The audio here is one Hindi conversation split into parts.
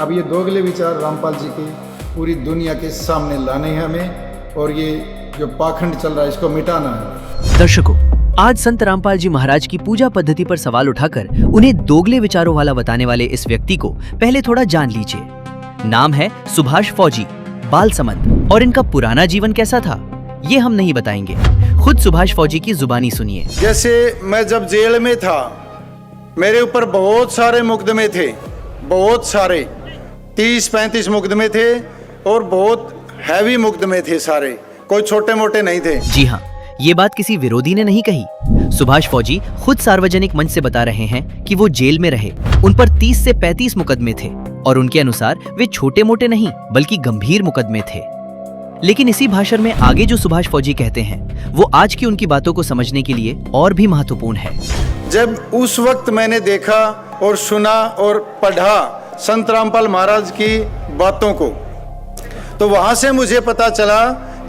अब ये दोगले विचार रामपाल जी के पूरी दुनिया के सामने लाने हैं हमें, और ये जो पाखंड चल रहा है इसको मिटाना है। दर्शकों, आज संत रामपाल जी महाराज की पूजा पद्धति पर सवाल उठाकर उन्हें दोगले विचारों वाला बताने वाले इस व्यक्ति को पहले थोड़ा जान लीजिए। नाम है सुभाष फौजी, बालसमंद, और इनका पुराना जीवन कैसा था ये हम नहीं बताएंगे, खुद सुभाष फौजी की जुबानी सुनिए। जैसे मैं जब जेल में था, मेरे ऊपर बहुत सारे मुकदमे थे, बहुत सारे 30-35 मुकदमे थे, और बहुत हैवी मुकदमे थे सारे, कोई छोटे मोटे नहीं थे। जी हाँ, ये बात किसी विरोधी ने नहीं कही। सुभाष फौजी खुद सार्वजनिक मंच से बता रहे हैं कि वो जेल में रहे, उन पर 30 से 35 मुकदमे थे, और उनके अनुसार वे छोटे मोटे नहीं बल्कि गंभीर मुकदमे थे। लेकिन इसी भाषण में आगे जो सुभाष फौजी कहते हैं वो आज की उनकी बातों को समझने के लिए और भी महत्वपूर्ण है। जब उस वक्त मैंने देखा और सुना और पढ़ा संत रामपाल महाराज की बातों को, तो वहां से मुझे पता चला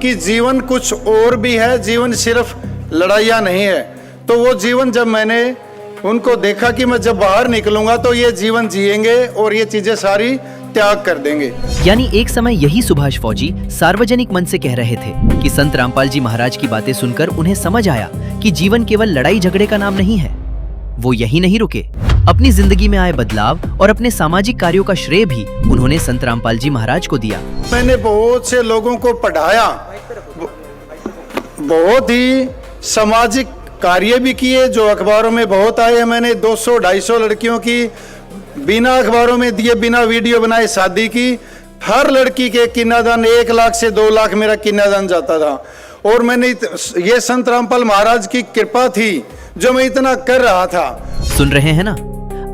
कि जीवन कुछ और भी है, जीवन सिर्फ लड़ाइयाँ नहीं है। तो वो जीवन जब मैंने उनको देखा कि मैं जब बाहर निकलूंगा तो ये जीवन जिएंगे और ये चीजें सारी त्याग कर देंगे। यानी एक समय यही सुभाष फौजी सार्वजनिक मंच से कह रहे थे कि संत रामपाल जी महाराज की बातें सुनकर उन्हें समझ आया कि जीवन केवल लड़ाई झगड़े का नाम नहीं है। वो यही नहीं रुके, अपनी जिंदगी में आए बदलाव और अपने सामाजिक कार्यों का श्रेय भी उन्होंने संत रामपाल जी महाराज को दिया। मैंने बहुत से लोगों को पढ़ाया, बहुत ही सामाजिक कार्य भी किए जो अखबारों में बहुत आए हैं। मैंने 200-250 लड़कियों की बिना अखबारों में दिए, बिना वीडियो बनाए शादी की। हर लड़की के कन्यादान 1 लाख से 2 लाख मेरा कन्यादान जाता था। और मैंने ये संत रामपाल महाराज की कृपा थी जो मैं इतना कर रहा था। सुन रहे हैं ना,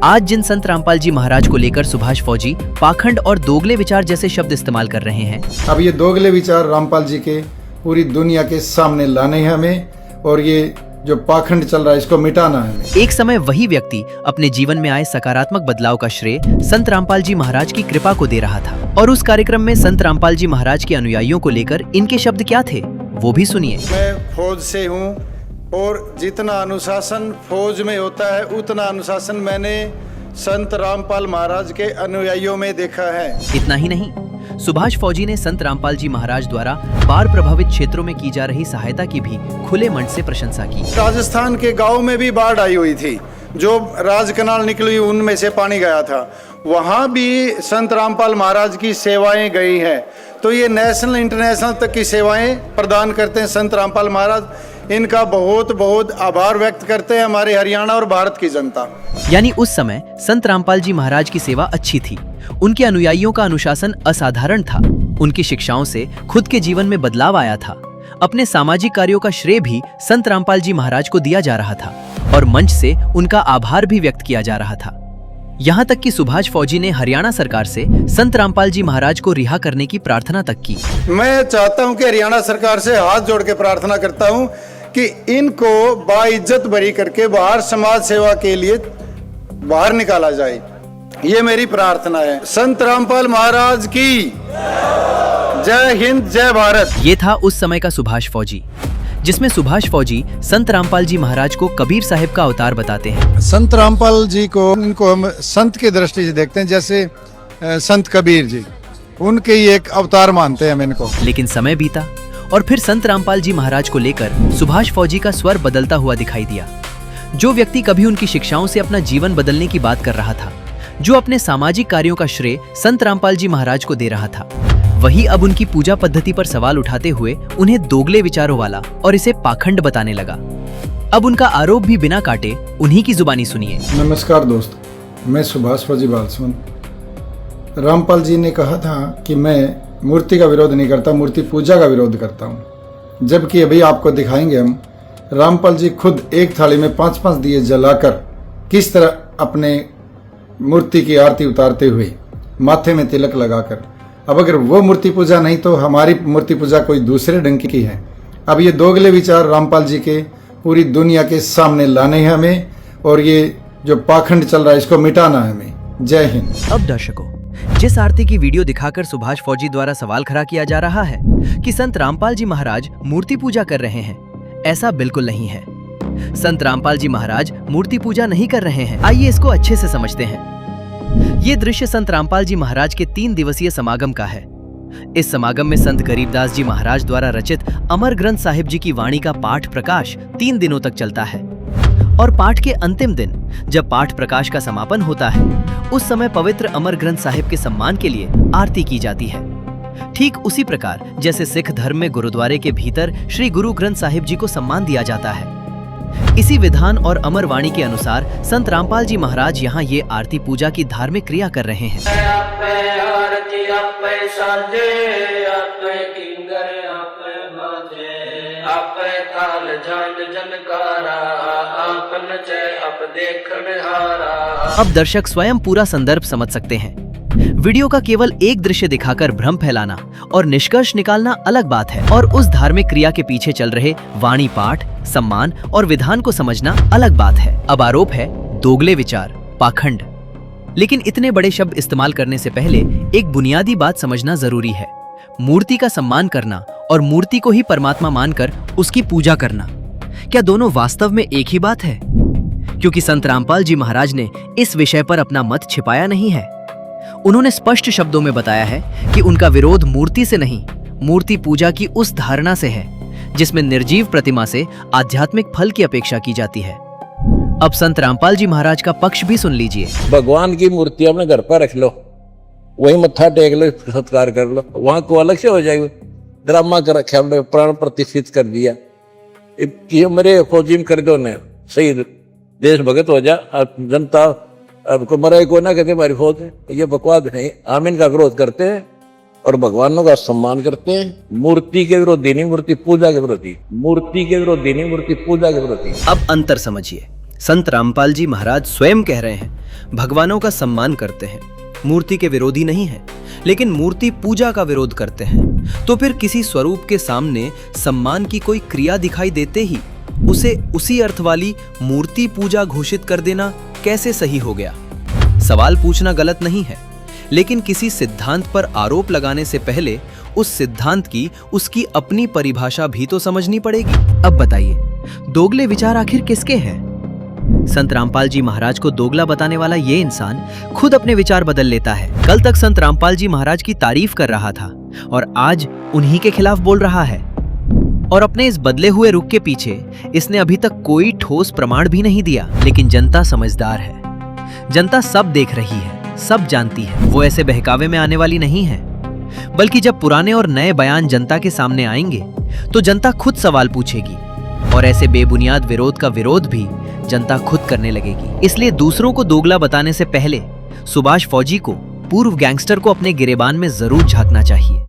आज जिन संत रामपाल जी महाराज को लेकर सुभाष फौजी पाखंड और दोगले विचार जैसे शब्द इस्तेमाल कर रहे हैं, अब ये दोगले विचार रामपाल जी के पूरी दुनिया के सामने लाने हैं हमें, और ये जो पाखंड चल रहा है इसको मिटाना है। एक समय वही व्यक्ति अपने जीवन में आए सकारात्मक बदलाव का श्रेय संत रामपाल जी महाराज की कृपा को दे रहा था। और उस कार्यक्रम में संत रामपाल जी महाराज के अनुयायियों को लेकर इनके शब्द क्या थे वो भी सुनिए। मैं फौज से हूँ, और जितना अनुशासन फौज में होता है उतना अनुशासन मैंने संत रामपाल महाराज के अनुयायियों में देखा है। इतना ही नहीं, सुभाष फौजी ने संत रामपाल जी महाराज द्वारा बाढ़ प्रभावित क्षेत्रों में की जा रही सहायता की भी खुले मन से प्रशंसा की। राजस्थान के गांव में भी बाढ़ आई हुई थी, जो राज कनाल निकली उनमें से पानी गया था, वहां भी संत रामपाल महाराज की सेवाएं गई हैं। तो ये नेशनल इंटरनेशनल तक की सेवाएं प्रदान करते हैं संत रामपाल महाराज। इनका बहुत बहुत आभार व्यक्त करते हैं हमारे हरियाणा और भारत की जनता। यानी उस समय संत रामपाल जी महाराज की सेवा अच्छी थी, उनके अनुयायियों का अनुशासन असाधारण था, उनकी शिक्षाओं से खुद के जीवन में बदलाव आया था, अपने सामाजिक कार्यों का श्रेय भी संत रामपाल जी महाराज को दिया जा रहा था, और मंच से उनका आभार भी व्यक्त किया जा रहा था। यहाँ तक कि सुभाष फौजी ने हरियाणा सरकार से संत रामपाल जी महाराज को रिहा करने की प्रार्थना तक की। मैं चाहता हूँ कि हरियाणा सरकार से हाथ जोड़ के प्रार्थना करता हूँ कि इनको बाइज्जत बरी करके बाहर समाज सेवा के लिए बाहर निकाला जाए, ये मेरी प्रार्थना है। संत रामपाल महाराज की जय हिंद, जय भारत। ये था उस समय का सुभाष फौजी, जिसमें सुभाष फौजी संत रामपाल जी महाराज को कबीर साहिब का अवतार बताते हैं। संत रामपाल जी को इनको हम संत की दृष्टि से देखते हैं, जैसे संत कबीर जी, उनके ही एक अवतार मानते हैं हम इनको। लेकिन समय बीता और फिर संत रामपाल जी महाराज को लेकर सुभाष फौजी का स्वर बदलता हुआ दिखाई दिया। जो व्यक्ति कभी उनकी शिक्षाओं से अपना जीवन बदलने की बात कर रहा था, जो अपने सामाजिक कार्यों का श्रेय संत रामपाल जी महाराज को दे रहा था, वही अब उनकी पूजा पद्धति पर सवाल उठाते हुए उन्हें दोगले विचारों वाला और इसे पाखंड बताने लगा। अब उनका आरोप भी बिना काटे उन्हीं की जुबानी सुनिए। नमस्कार दोस्त, मैं सुभाष फौजी बालसमंद। रामपाल जी ने कहा था कि मैं मूर्ति का विरोध नहीं करता, मूर्ति पूजा का विरोध करता हूँ। जबकि अभी आपको दिखाएंगे हम रामपाल जी खुद एक थाली में 5-5 दिए जलाकर किस तरह अपने मूर्ति की आरती उतारते हुए माथे में तिलक लगाकर। अब अगर वो मूर्ति पूजा नहीं तो हमारी मूर्ति पूजा कोई दूसरे ढंग की है। अब ये दोगले विचार रामपाल जी के पूरी दुनिया के सामने लाने हैं हमें, और ये जो पाखंड चल रहा है इसको मिटाना है हमें। जय हिंद। अब दर्शकों, जिस आरती की वीडियो दिखाकर सुभाष फौजी द्वारा सवाल खड़ा किया जा रहा है कि संत रामपाल जी महाराज मूर्ति पूजा कर रहे हैं, ऐसा बिल्कुल नहीं है। संत रामपाल जी महाराज मूर्ति पूजा नहीं कर रहे हैं। आइए इसको अच्छे से समझते हैं। ये दृश्य संत रामपाल जी महाराज के 3 दिवसीय समागम का है। इस समागम में संत गरीबदास जी महाराज द्वारा रचित अमर ग्रंथ साहिब जी की वाणी का पाठ प्रकाश 3 दिनों तक चलता है और पाठ के अंतिम दिन जब पाठ प्रकाश का समापन होता है, उस समय पवित्र अमर ग्रंथ साहिब के सम्मान के लिए आरती की जाती है। ठीक उसी प्रकार जैसे सिख धर्म में गुरुद्वारे के भीतर श्री गुरु ग्रंथ साहिब जी को सम्मान दिया जाता है, इसी विधान और अमर वाणी के अनुसार संत रामपाल जी महाराज यहाँ ये आरती पूजा की धार्मिक क्रिया कर रहे हैं। अब दर्शक स्वयं पूरा संदर्भ समझ सकते हैं। वीडियो का केवल एक दृश्य दिखाकर भ्रम फैलाना और निष्कर्ष निकालना अलग बात है, और उस धार्मिक क्रिया के पीछे चल रहे वाणी पाठ, सम्मान और विधान को समझना अलग बात है। अब आरोप है दोगले विचार, पाखंड। लेकिन इतने बड़े शब्द इस्तेमाल करने से पहले एक बुनियादी बात समझना जरूरी है। मूर्ति का सम्मान करना और मूर्ति को ही परमात्मा मानकर उसकी पूजा करना, क्या दोनों वास्तव में एक ही बात है? क्योंकि संत रामपाल जी महाराज ने इस विषय पर अपना मत छिपाया नहीं है। उन्होंने स्पष्ट शब्दों में बताया है कि उनका विरोध मूर्ति से नहीं, मूर्ति पूजा की उस धारणा से है जिसमें निर्जीव प्रतिमा से आध्यात्मिक फल की अपेक्षा की जाती है। अब संत रामपाल जी महाराज का पक्ष भी सुन लीजिए। भगवान की मूर्ति अपने घर पर रख लो, वही मत्था टेक लो, सत्कार कर लो, वहां को अलग से हो जाएगा। ड्रामा कर रखे हमने, प्राण प्रतिष्ठित कर दिया कि मेरे फौजी में कर दो ने सही देश भगत हो जा, जनता को मरे को ना कहते हमारी फौज है। ये बकवास नहीं, हम इनका विरोध करते हैं और भगवानों का सम्मान करते हैं। मूर्ति के विरोधी नहीं, मूर्ति पूजा के विरोधी, मूर्ति के विरोधी नहीं, मूर्ति पूजा के विरोधी। अब अंतर समझिए। संत रामपाल जी महाराज स्वयं कह रहे हैं भगवानों का सम्मान करते हैं, मूर्ति के विरोधी नहीं है, लेकिन मूर्ति पूजा का विरोध करते हैं। तो फिर किसी स्वरूप के सामने सम्मान की कोई क्रिया दिखाई देते ही उसे उसी अर्थ वाली मूर्ति पूजा घोषित कर देना कैसे सही हो गया? सवाल पूछना गलत नहीं है, लेकिन किसी सिद्धांत पर आरोप लगाने से पहले उस सिद्धांत की उसकी अपनी परिभाषा भी तो समझनी पड़ेगी। अब बताइए, दोगले विचार आखिर किसके हैं? संत रामपाल जी महाराज को दोगला बताने वाला ये इंसान खुद अपने विचार बदल लेता है। कल तक संत रामपाल जी महाराज की तारीफ कर रहा था और आज उन्हीं के खिलाफ बोल रहा है। और अपने इस बदले हुए रुख के पीछे इसने अभी तक कोई ठोस प्रमाण भी नहीं दिया। लेकिन जनता समझदार है, जनता सब देख रही है, सब जानती है। वो ऐसे बहकावे में आने वाली नहीं है, बल्कि जब पुराने और नए बयान जनता के सामने आएंगे तो जनता खुद सवाल पूछेगी और ऐसे बेबुनियाद विरोध का विरोध भी जनता खुद करने लगेगी। इसलिए दूसरों को दोगला बताने से पहले सुभाष फौजी को, पूर्व गैंगस्टर को, अपने गिरेबान में जरूर झांकना चाहिए।